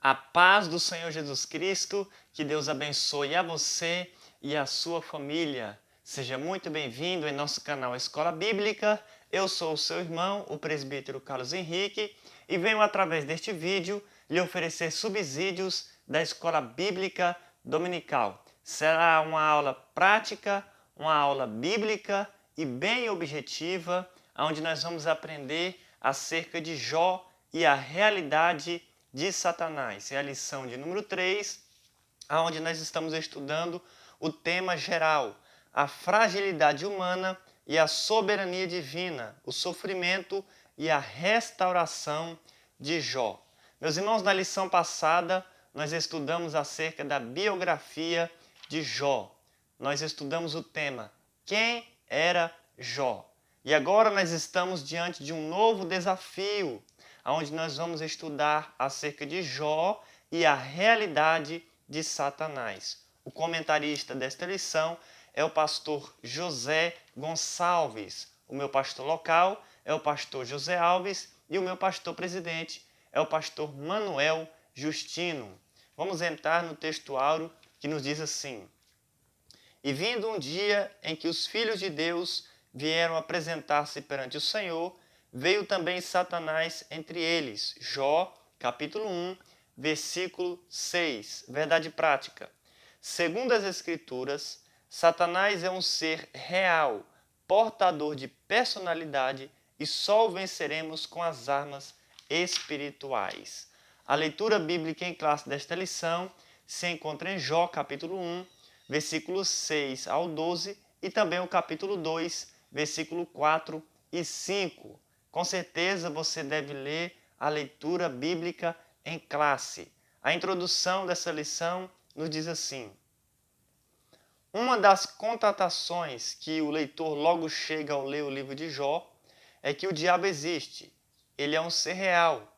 A paz do Senhor Jesus Cristo, que Deus abençoe a você e a sua família. Seja muito bem-vindo em nosso canal Escola Bíblica. Eu sou o seu irmão, o presbítero Carlos Henrique, e venho através deste vídeo lhe oferecer subsídios da Escola Bíblica Dominical. Será uma aula prática, uma aula bíblica e bem objetiva, onde nós vamos aprender acerca de Jó e a realidade de Satanás. É a lição de número 3, onde nós estamos estudando o tema geral, a fragilidade humana e a soberania divina, o sofrimento e a restauração de Jó. Meus irmãos, na lição passada, nós estudamos acerca da biografia de Jó. Nós estudamos o tema, quem era Jó? E agora nós estamos diante de um novo desafio, onde nós vamos estudar acerca de Jó e a realidade de Satanás. O comentarista desta lição é o pastor José Gonçalves. O meu pastor local é o pastor José Alves e o meu pastor presidente é o pastor Manuel Justino. Vamos entrar no texto áureo que nos diz assim: E vindo um dia em que os filhos de Deus vieram apresentar-se perante o Senhor, veio também Satanás entre eles. Jó, capítulo 1, versículo 6. Verdade prática. Segundo as Escrituras, Satanás é um ser real, portador de personalidade, e só o venceremos com as armas espirituais. A leitura bíblica em classe desta lição se encontra em Jó, capítulo 1, versículos 6 ao 12, e também o capítulo 2, versículo 4 e 5. Com certeza você deve ler a leitura bíblica em classe. A introdução dessa lição nos diz assim: uma das constatações que o leitor logo chega ao ler o livro de Jó é que o diabo existe. Ele é um ser real.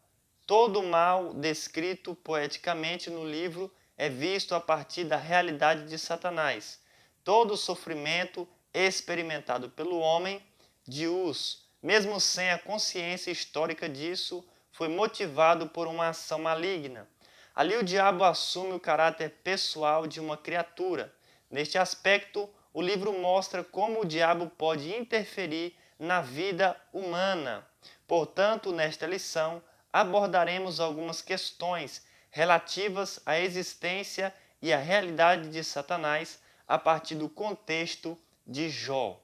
Todo o mal descrito poeticamente no livro é visto a partir da realidade de Satanás. Todo o sofrimento experimentado pelo homem de Uz, mesmo sem a consciência histórica disso, foi motivado por uma ação maligna. Ali o diabo assume o caráter pessoal de uma criatura. Neste aspecto, o livro mostra como o diabo pode interferir na vida humana. Portanto, nesta lição, abordaremos algumas questões relativas à existência e à realidade de Satanás a partir do contexto de Jó.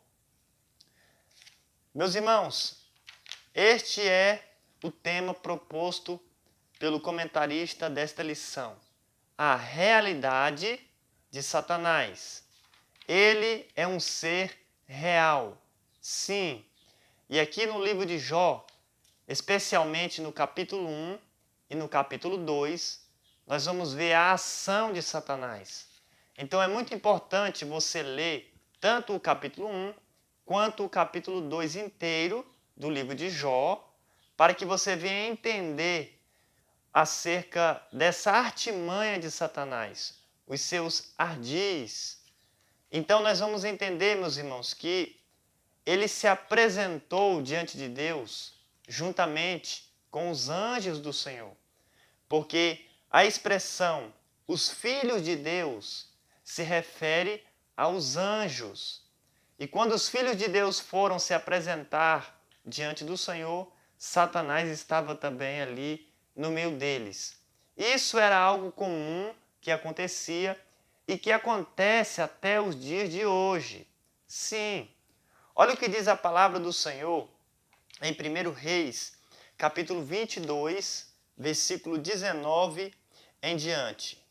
Meus irmãos, este é o tema proposto pelo comentarista desta lição, a realidade de Satanás. Ele é um ser real, sim. E aqui no livro de Jó, especialmente no capítulo 1 e no capítulo 2, nós vamos ver a ação de Satanás. Então é muito importante você ler tanto o capítulo 1 quanto o capítulo 2 inteiro do livro de Jó, para que você venha entender acerca dessa artimanha de Satanás, os seus ardis. Então nós vamos entender, meus irmãos, que ele se apresentou diante de Deus juntamente com os anjos do Senhor. Porque a expressão os filhos de Deus se refere aos anjos. E quando os filhos de Deus foram se apresentar diante do Senhor, Satanás estava também ali no meio deles. Isso era algo comum que acontecia e que acontece até os dias de hoje. Sim. Olha o que diz a palavra do Senhor em 1 Reis, capítulo 22, versículo 19 em diante.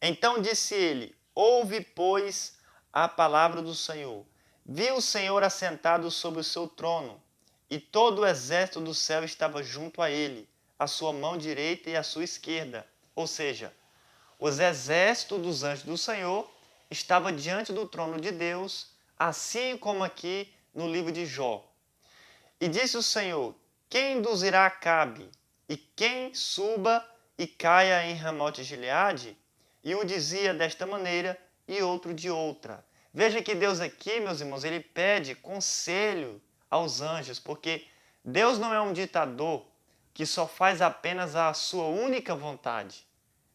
Então disse ele: ouve, pois, a palavra do Senhor. Viu o Senhor assentado sobre o seu trono, e todo o exército do céu estava junto a ele, a sua mão direita e a sua esquerda. Ou seja, os exércitos dos anjos do Senhor estavam diante do trono de Deus, assim como aqui no livro de Jó. E disse o Senhor: quem induzirá Acabe, e quem suba e caia em Ramote Gileade? E um dizia desta maneira e outro de outra. Veja que Deus aqui, meus irmãos, ele pede conselho aos anjos, porque Deus não é um ditador que só faz apenas a sua única vontade.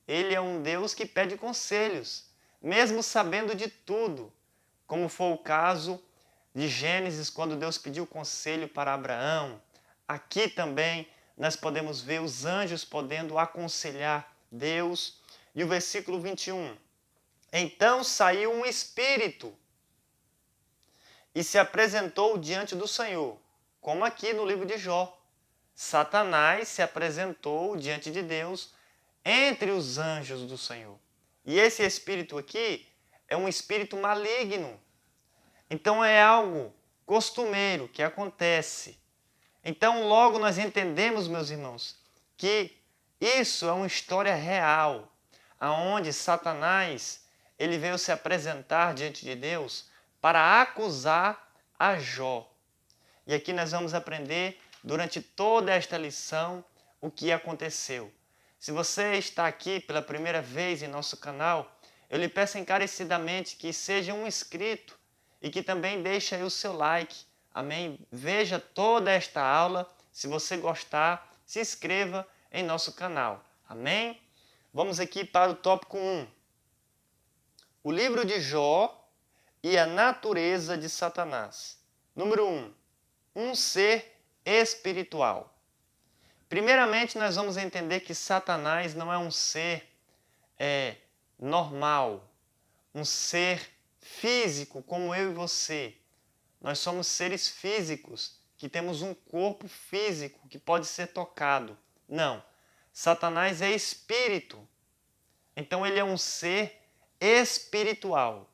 Ele é um Deus que pede conselhos, mesmo sabendo de tudo, como foi o caso de Gênesis, quando Deus pediu conselho para Abraão. Aqui também nós podemos ver os anjos podendo aconselhar Deus. E o versículo 21. Então saiu um espírito e se apresentou diante do Senhor, como aqui no livro de Jó. Satanás se apresentou diante de Deus entre os anjos do Senhor. E esse espírito aqui é um espírito maligno. Então é algo costumeiro que acontece. Então logo nós entendemos, meus irmãos, que isso é uma história real, aonde Satanás ele veio se apresentar diante de Deus para acusar a Jó. E aqui nós vamos aprender durante toda esta lição o que aconteceu. Se você está aqui pela primeira vez em nosso canal, eu lhe peço encarecidamente que seja um inscrito e que também deixe aí o seu like. Amém? Veja toda esta aula. Se você gostar, se inscreva em nosso canal. Amém? Vamos aqui para o tópico 1. O livro de Jó e a natureza de Satanás. Número 1. Um ser espiritual. Primeiramente, nós vamos entender que Satanás não é um ser normal, um ser físico como eu e você. Nós somos seres físicos, que temos um corpo físico que pode ser tocado. Não, Satanás é espírito. Então ele é um ser espiritual.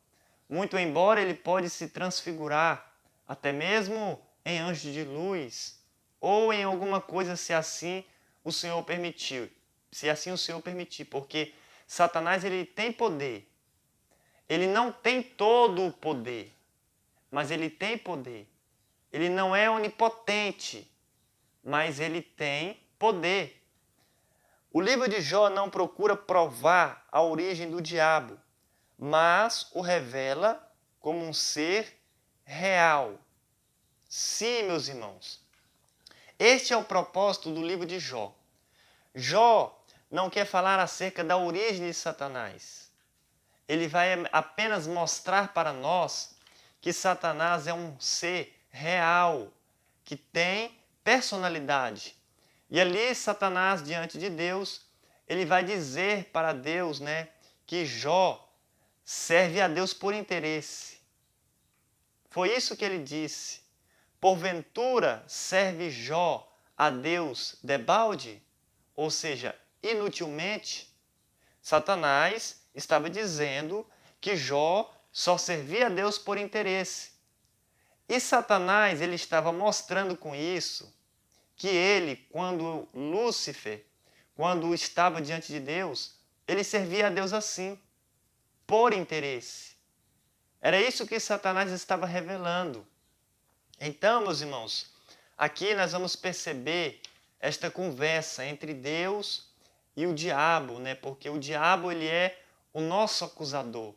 Muito embora ele pode se transfigurar, até mesmo em anjo de luz, ou em alguma coisa se assim o Senhor permitiu. Se assim o Senhor permitir, porque Satanás ele tem poder. Ele não tem todo o poder, mas ele tem poder. Ele não é onipotente, mas ele tem poder. O livro de Jó não procura provar a origem do diabo, mas o revela como um ser real. Sim, meus irmãos. Este é o propósito do livro de Jó. Jó não quer falar acerca da origem de Satanás. Ele vai apenas mostrar para nós que Satanás é um ser real, que tem personalidade. E ali Satanás, diante de Deus, ele vai dizer para Deus, que Jó serve a Deus por interesse. Foi isso que ele disse. Porventura serve Jó a Deus debalde? Ou seja, inutilmente? Satanás estava dizendo que Jó só servia a Deus por interesse. E Satanás ele estava mostrando com isso que ele, quando Lúcifer, quando estava diante de Deus, ele servia a Deus assim, por interesse. Era isso que Satanás estava revelando. Então, meus irmãos, aqui nós vamos perceber esta conversa entre Deus e o diabo, porque o diabo ele é o nosso acusador.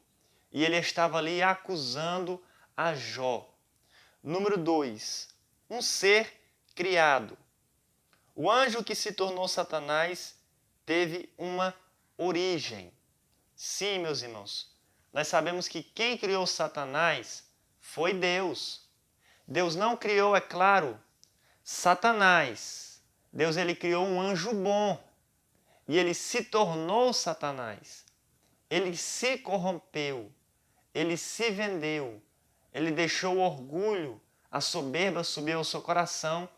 E ele estava ali acusando a Jó. Número 2. Um ser criado. O anjo que se tornou Satanás teve uma origem. Sim, meus irmãos, nós sabemos que quem criou Satanás foi Deus. Deus não criou, é claro, Satanás. Deus ele criou um anjo bom e ele se tornou Satanás. Ele se corrompeu, ele se vendeu, ele deixou o orgulho, a soberba subir ao seu coração,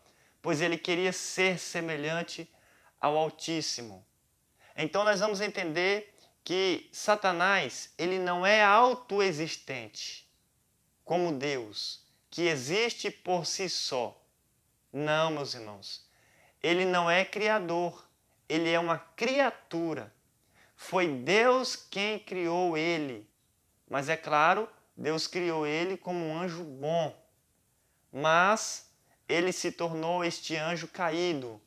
pois ele queria ser semelhante ao Altíssimo. Então nós vamos entender que Satanás ele não é autoexistente como Deus, que existe por si só. Não, meus irmãos. Ele não é criador, ele é uma criatura. Foi Deus quem criou ele. Mas é claro, Deus criou ele como um anjo bom. Mas ele se tornou este anjo caído,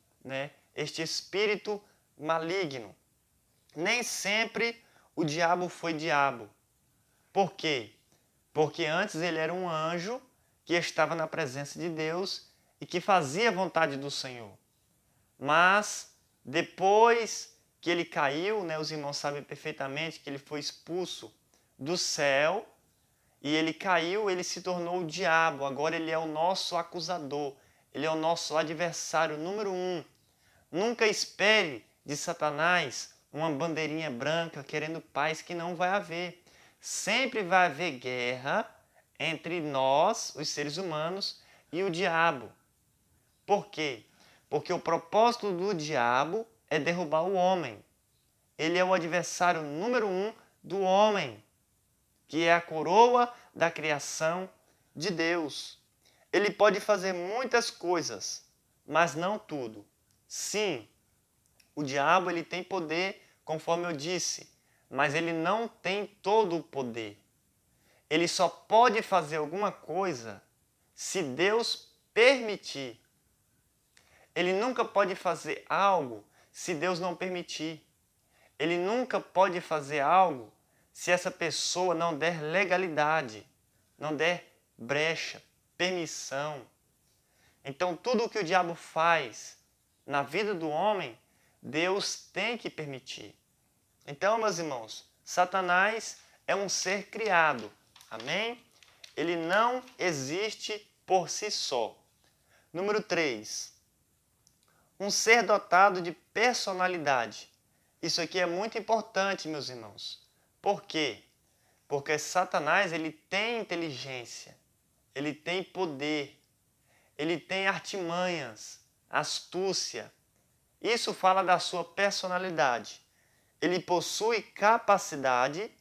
este espírito maligno. Nem sempre o diabo foi diabo. Por quê? Porque antes ele era um anjo que estava na presença de Deus e que fazia a vontade do Senhor. Mas depois que ele caiu, né, os irmãos sabem perfeitamente que ele foi expulso do céu e ele caiu, ele se tornou o diabo. Agora ele é o nosso acusador, ele é o nosso adversário número 1. Nunca espere de Satanás uma bandeirinha branca querendo paz, que não vai haver. Sempre vai haver guerra entre nós, os seres humanos, e o diabo. Por quê? Porque o propósito do diabo é derrubar o homem. Ele é o adversário número 1 do homem, que é a coroa da criação de Deus. Ele pode fazer muitas coisas, mas não tudo. Sim, o diabo ele tem poder, conforme eu disse, mas ele não tem todo o poder. Ele só pode fazer alguma coisa se Deus permitir. Ele nunca pode fazer algo se Deus não permitir. Ele nunca pode fazer algo se essa pessoa não der legalidade, não der brecha, permissão. Então, tudo o que o diabo faz na vida do homem, Deus tem que permitir. Então, meus irmãos, Satanás é um ser criado. Amém? Ele não existe por si só. Número 3. Um ser dotado de personalidade. Isso aqui é muito importante, meus irmãos. Por quê? Porque Satanás ele tem inteligência, ele tem poder, ele tem artimanhas, astúcia. Isso fala da sua personalidade. Ele possui capacidade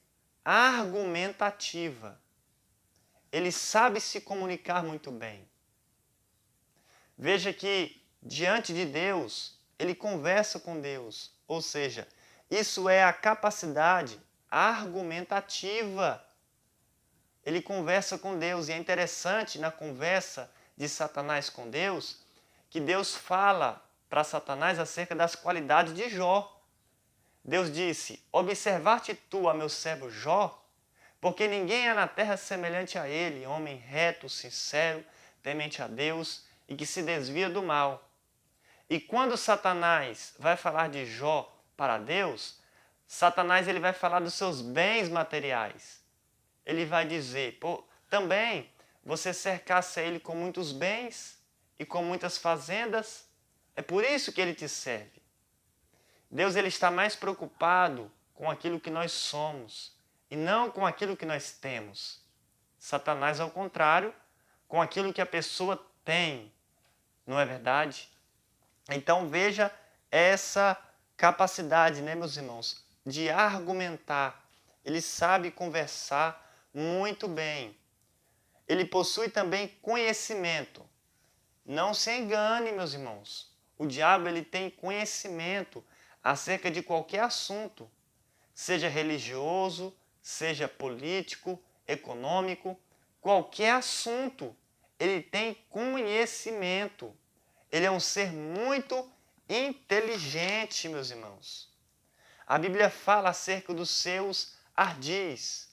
argumentativa. Ele sabe se comunicar muito bem. Veja que diante de Deus, ele conversa com Deus. Ou seja, isso é a capacidade argumentativa. Ele conversa com Deus. E é interessante na conversa de Satanás com Deus, que Deus fala para Satanás acerca das qualidades de Jó. Deus disse: observar-te tu a meu servo Jó, porque ninguém há na terra semelhante a ele, homem reto, sincero, temente a Deus e que se desvia do mal. E quando Satanás vai falar de Jó para Deus, Satanás ele vai falar dos seus bens materiais. Ele vai dizer: também você cercasse ele com muitos bens e com muitas fazendas, é por isso que ele te serve. Deus ele está mais preocupado com aquilo que nós somos e não com aquilo que nós temos. Satanás, ao contrário, com aquilo que a pessoa tem, não é verdade? Então veja essa capacidade, né, meus irmãos, de argumentar. Ele sabe conversar muito bem. Ele possui também conhecimento. Não se engane, meus irmãos. O diabo ele tem conhecimento acerca de qualquer assunto, seja religioso, seja político, econômico, qualquer assunto, ele tem conhecimento. Ele é um ser muito inteligente, meus irmãos. A Bíblia fala acerca dos seus ardis.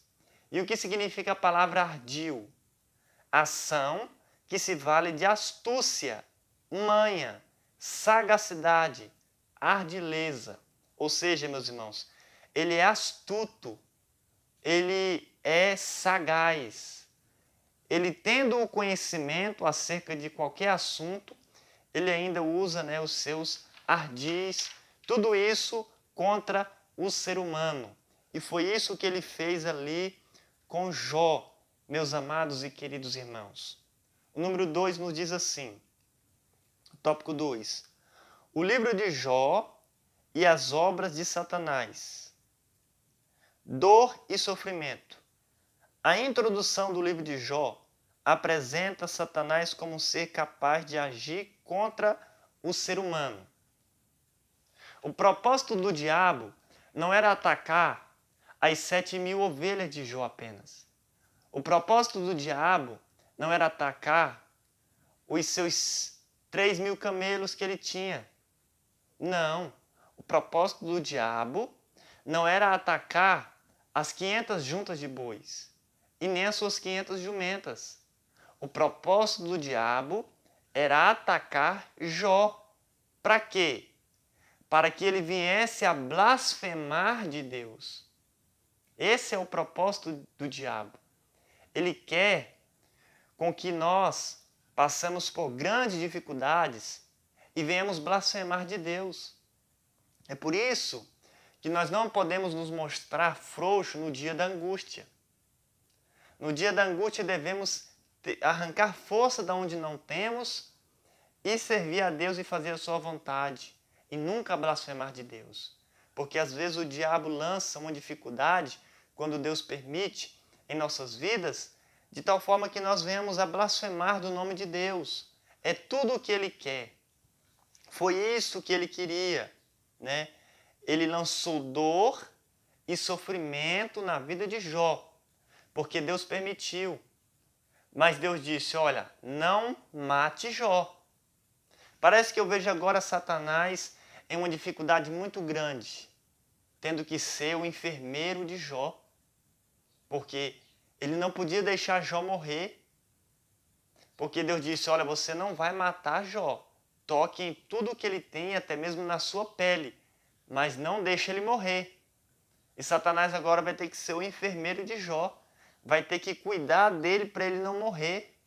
E o que significa a palavra ardil? Ação que se vale de astúcia, manha, sagacidade, ardileza. Ou seja, meus irmãos, ele é astuto, ele é sagaz. Ele tendo o conhecimento acerca de qualquer assunto, ele ainda usa, né, os seus ardis, tudo isso contra o ser humano. E foi isso que ele fez ali com Jó, meus amados e queridos irmãos. O número 2 nos diz assim, tópico 2. O livro de Jó e as obras de Satanás. Dor e sofrimento. A introdução do livro de Jó apresenta Satanás como um ser capaz de agir contra o ser humano. O propósito do diabo não era atacar as 7.000 ovelhas de Jó apenas. O propósito do diabo não era atacar os seus 3.000 camelos que ele tinha. Não. O propósito do diabo não era atacar as 500 juntas de bois e nem as suas 500 jumentas. O propósito do diabo era atacar Jó. Para quê? Para que ele viesse a blasfemar de Deus. Esse é o propósito do diabo. Ele quer com que nós passemos por grandes dificuldades e venhamos blasfemar de Deus. É por isso que nós não podemos nos mostrar frouxos no dia da angústia. No dia da angústia devemos arrancar força de onde não temos e servir a Deus e fazer a sua vontade. E nunca blasfemar de Deus. Porque às vezes o diabo lança uma dificuldade, quando Deus permite, em nossas vidas, de tal forma que nós venhamos a blasfemar do nome de Deus. É tudo o que ele quer. Foi isso que ele queria, né? Ele lançou dor e sofrimento na vida de Jó, porque Deus permitiu. Mas Deus disse, olha, não mate Jó. Parece que eu vejo agora Satanás em uma dificuldade muito grande, tendo que ser o enfermeiro de Jó, porque ele não podia deixar Jó morrer, porque Deus disse, olha, você não vai matar Jó, toque em tudo que ele tem, até mesmo na sua pele, mas não deixe ele morrer. E Satanás agora vai ter que ser o enfermeiro de Jó, vai ter que cuidar dele para ele não morrer.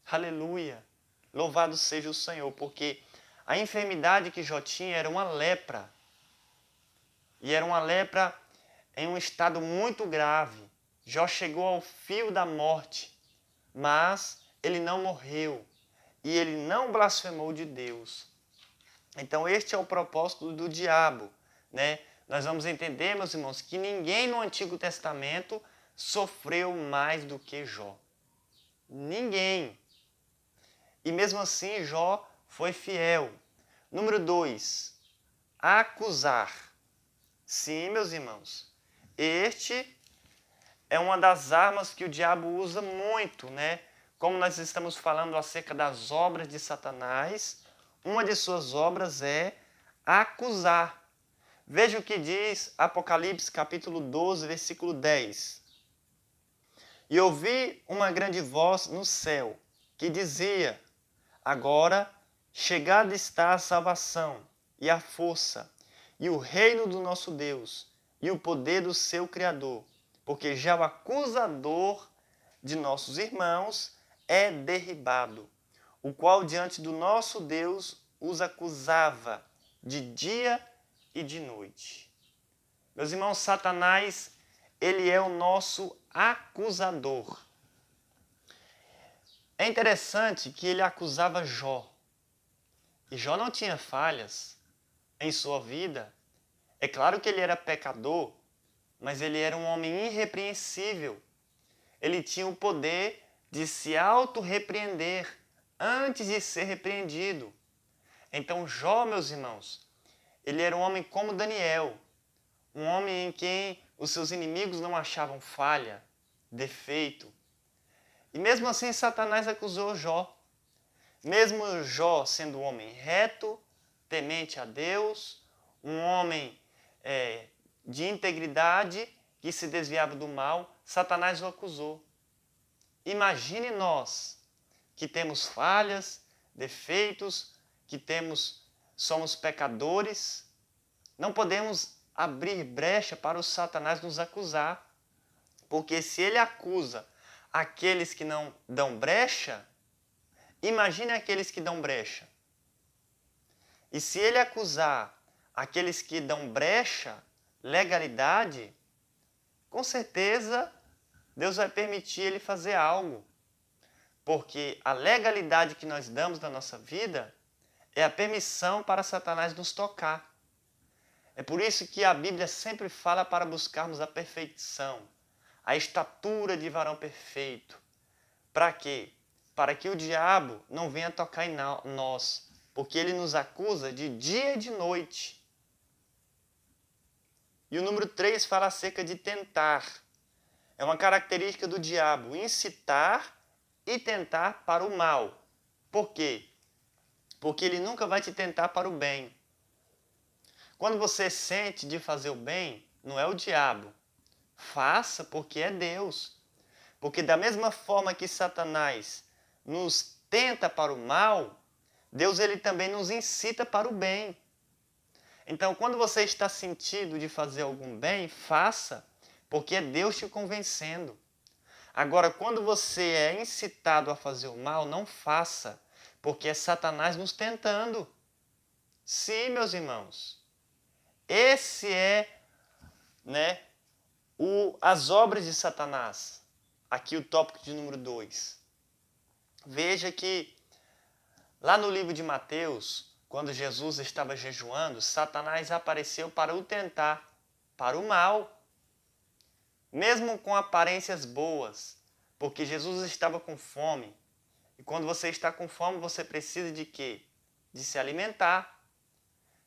Aleluia! Louvado seja o Senhor, porque a enfermidade que Jó tinha era uma lepra. E era uma lepra em um estado muito grave. Jó chegou ao fio da morte, mas ele não morreu. E ele não blasfemou de Deus. Então este é o propósito do diabo, né? Nós vamos entender, meus irmãos, que ninguém no Antigo Testamento sofreu mais do que Jó. Ninguém. E mesmo assim, Jó foi fiel. Número 2, acusar. Sim, meus irmãos, este é uma das armas que o diabo usa muito, né? Como nós estamos falando acerca das obras de Satanás, uma de suas obras é acusar. Veja o que diz Apocalipse capítulo 12, versículo 10. E ouvi uma grande voz no céu, que dizia, agora chegada está a salvação, e a força, e o reino do nosso Deus, e o poder do seu Criador, porque já o acusador de nossos irmãos é derribado, o qual diante do nosso Deus os acusava de dia e de noite. Meus irmãos, Satanás, ele é o nosso acusador. É interessante que ele acusava Jó. E Jó não tinha falhas em sua vida. É claro que ele era pecador, mas ele era um homem irrepreensível. Ele tinha o poder de se auto-repreender antes de ser repreendido. Então Jó, meus irmãos, ele era um homem como Daniel, um homem em quem os seus inimigos não achavam falha, defeito. E mesmo assim Satanás acusou Jó. Mesmo Jó sendo um homem reto, temente a Deus, um homem de integridade, que se desviava do mal, Satanás o acusou. Imagine nós, que temos falhas, defeitos, que somos pecadores, não podemos abrir brecha para o Satanás nos acusar, porque se ele acusa aqueles que não dão brecha, imagine aqueles que dão brecha. E se ele acusar aqueles que dão brecha, legalidade, com certeza Deus vai permitir ele fazer algo. Porque a legalidade que nós damos na nossa vida é a permissão para Satanás nos tocar. É por isso que a Bíblia sempre fala para buscarmos a perfeição, a estatura de varão perfeito. Para quê? Para que o diabo não venha tocar em nós, porque ele nos acusa de dia e de noite. E o número 3 fala acerca de tentar. É uma característica do diabo, incitar e tentar para o mal. Por quê? Porque ele nunca vai te tentar para o bem. Quando você sente de fazer o bem, não é o diabo. Faça porque é Deus. Porque da mesma forma que Satanás nos tenta para o mal, Deus ele também nos incita para o bem. Então, quando você está sentindo de fazer algum bem, faça, porque é Deus te convencendo. Agora, quando você é incitado a fazer o mal, não faça, porque é Satanás nos tentando. Sim, meus irmãos. Esse é, as obras de Satanás. Aqui o tópico de número 2. Veja que lá no livro de Mateus, quando Jesus estava jejuando, Satanás apareceu para o tentar, para o mal, mesmo com aparências boas, porque Jesus estava com fome. E quando você está com fome, você precisa de quê? De se alimentar.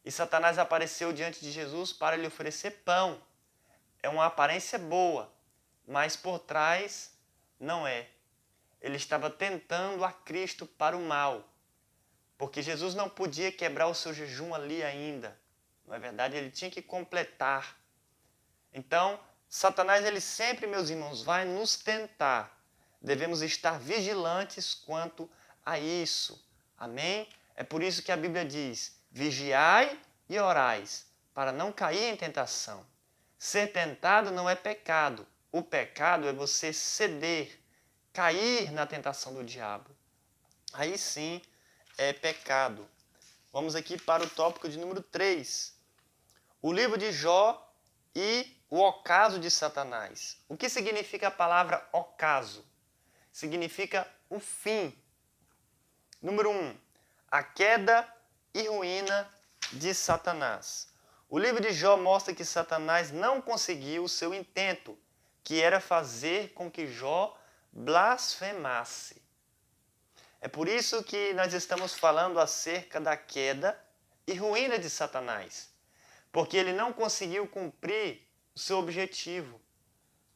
E Satanás apareceu diante de Jesus para lhe oferecer pão. É uma aparência boa, mas por trás não é. Ele estava tentando a Cristo para o mal, porque Jesus não podia quebrar o seu jejum ali ainda. Não é verdade? Ele tinha que completar. Então, Satanás, ele sempre, meus irmãos, vai nos tentar. Devemos estar vigilantes quanto a isso. Amém? É por isso que a Bíblia diz: vigiai e orais, para não cair em tentação. Ser tentado não é pecado. O pecado é você ceder, cair na tentação do diabo. Aí sim é pecado. Vamos aqui para o tópico de número 3. O livro de Jó e o ocaso de Satanás. O que significa a palavra ocaso? Significa o fim. Número 1. A queda e ruína de Satanás. O livro de Jó mostra que Satanás não conseguiu o seu intento, que era fazer com que Jó blasfemasse. É por isso que nós estamos falando acerca da queda e ruína de Satanás, porque ele não conseguiu cumprir o seu objetivo.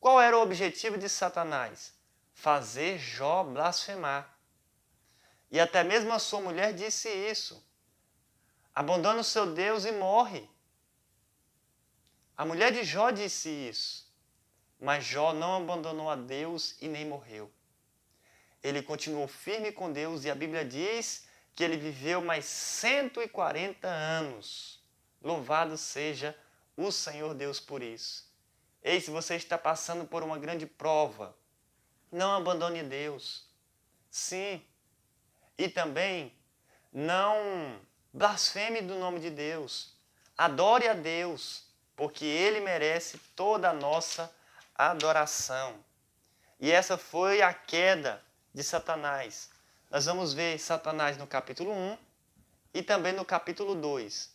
Qual era o objetivo de Satanás? Fazer Jó blasfemar. E até mesmo a sua mulher disse isso. Abandona o seu Deus e morre. A mulher de Jó disse isso. Mas Jó não abandonou a Deus e nem morreu. Ele continuou firme com Deus e a Bíblia diz que ele viveu mais 140 anos. Louvado seja o Senhor Deus por isso. Ei, se você está passando por uma grande prova, não abandone Deus. Sim. E também não blasfeme do nome de Deus. Adore a Deus, porque Ele merece toda a nossa adoração. E essa foi a queda de Satanás. Nós vamos ver Satanás no capítulo 1 e também no capítulo 2.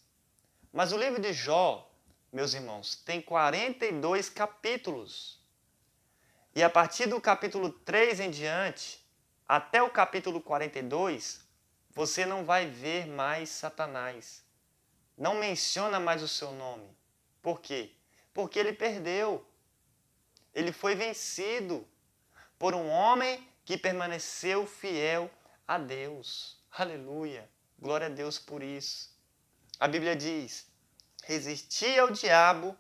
Mas o livro de Jó, meus irmãos, tem 42 capítulos. E a partir do capítulo 3 em diante, até o capítulo 42, você não vai ver mais Satanás. Não menciona mais o seu nome. Por quê? Porque ele perdeu. Ele foi vencido por um homem que permaneceu fiel a Deus. Aleluia! Glória a Deus por isso. A Bíblia diz: resisti ao diabo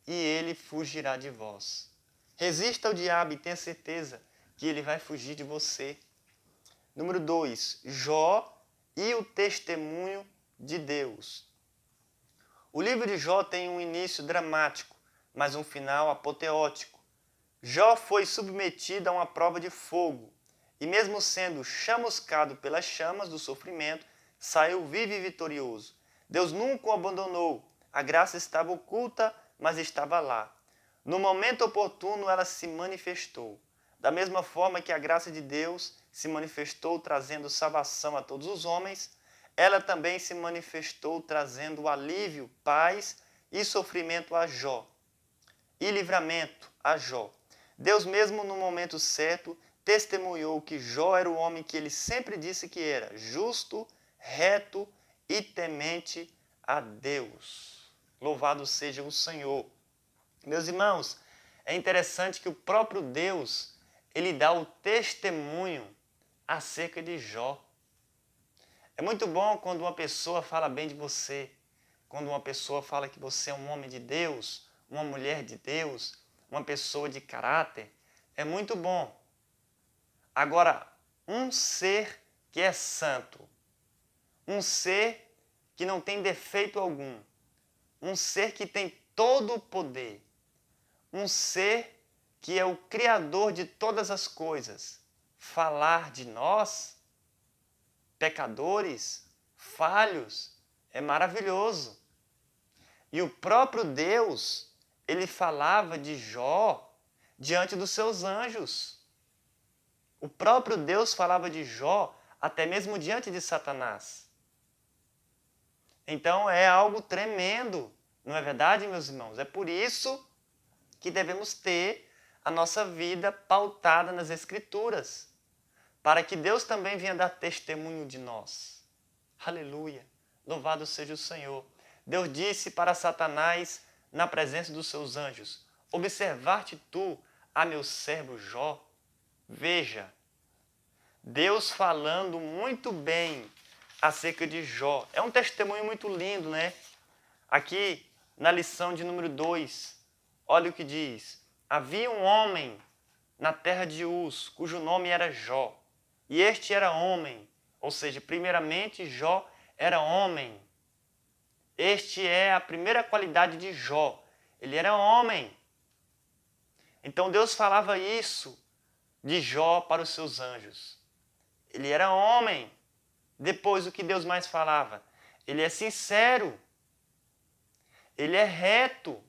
e ele fugirá de vós. Resista ao diabo e tenha certeza que ele vai fugir de você. Número 2, Jó e o testemunho de Deus. O livro de Jó tem um início dramático, mas um final apoteótico. Jó foi submetido a uma prova de fogo, e mesmo sendo chamuscado pelas chamas do sofrimento, saiu vivo e vitorioso. Deus nunca o abandonou, a graça estava oculta, mas estava lá. No momento oportuno ela se manifestou. Da mesma forma que a graça de Deus se manifestou trazendo salvação a todos os homens, ela também se manifestou trazendo alívio, paz e sofrimento a Jó, e livramento a Jó. Deus mesmo no momento certo testemunhou que Jó era o homem que ele sempre disse que era, justo, reto e temente a Deus. Louvado seja o Senhor. Meus irmãos, é interessante que o próprio Deus, ele dá o testemunho acerca de Jó. É muito bom quando uma pessoa fala bem de você, quando uma pessoa fala que você é um homem de Deus, uma mulher de Deus, uma pessoa de caráter. É muito bom. Agora, um ser que é santo, um ser que não tem defeito algum, um ser que tem todo o poder, um ser que é o Criador de todas as coisas, falar de nós, pecadores, falhos, é maravilhoso. E o próprio Deus, ele falava de Jó diante dos seus anjos. O próprio Deus falava de Jó até mesmo diante de Satanás. Então é algo tremendo, não é verdade, meus irmãos? É por isso que devemos ter a nossa vida pautada nas Escrituras, para que Deus também venha dar testemunho de nós. Aleluia! Louvado seja o Senhor. Deus disse para Satanás, na presença dos seus anjos, observar-te tu a meu servo Jó. Veja, Deus falando muito bem acerca de Jó. É um testemunho muito lindo, né? Aqui, na lição de número 2, olha o que diz. Havia um homem na terra de Uz, cujo nome era Jó. E este era homem, ou seja, primeiramente Jó era homem. Este é a primeira qualidade de Jó. Ele era homem. Então Deus falava isso de Jó para os seus anjos. Ele era homem. Depois, o que Deus mais falava? Ele é sincero. Ele é reto.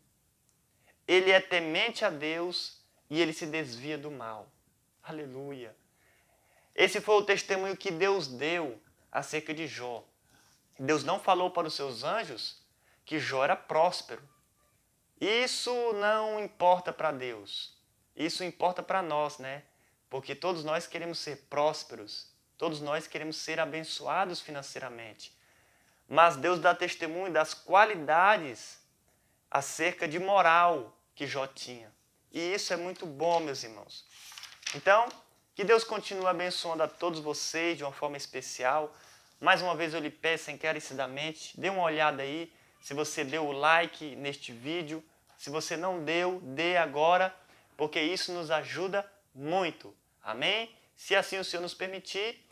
Ele é temente a Deus e ele se desvia do mal. Aleluia. Esse foi o testemunho que Deus deu acerca de Jó. Deus não falou para os seus anjos que Jó era próspero. Isso não importa para Deus. Isso importa para nós, né? Porque todos nós queremos ser prósperos. Todos nós queremos ser abençoados financeiramente. Mas Deus dá testemunho das qualidades acerca de moral que Jó tinha. E isso é muito bom, meus irmãos. Então, que Deus continue abençoando a todos vocês de uma forma especial. Mais uma vez eu lhe peço encarecidamente, dê uma olhada aí, se você deu o like neste vídeo. Se você não deu, dê agora, porque isso nos ajuda muito. Amém? Se assim o Senhor nos permitir,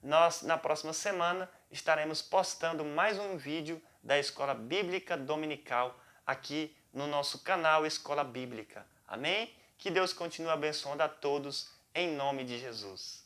nós na próxima semana estaremos postando mais um vídeo da Escola Bíblica Dominical aqui no nosso canal Escola Bíblica. Amém? Que Deus continue abençoando a todos em nome de Jesus.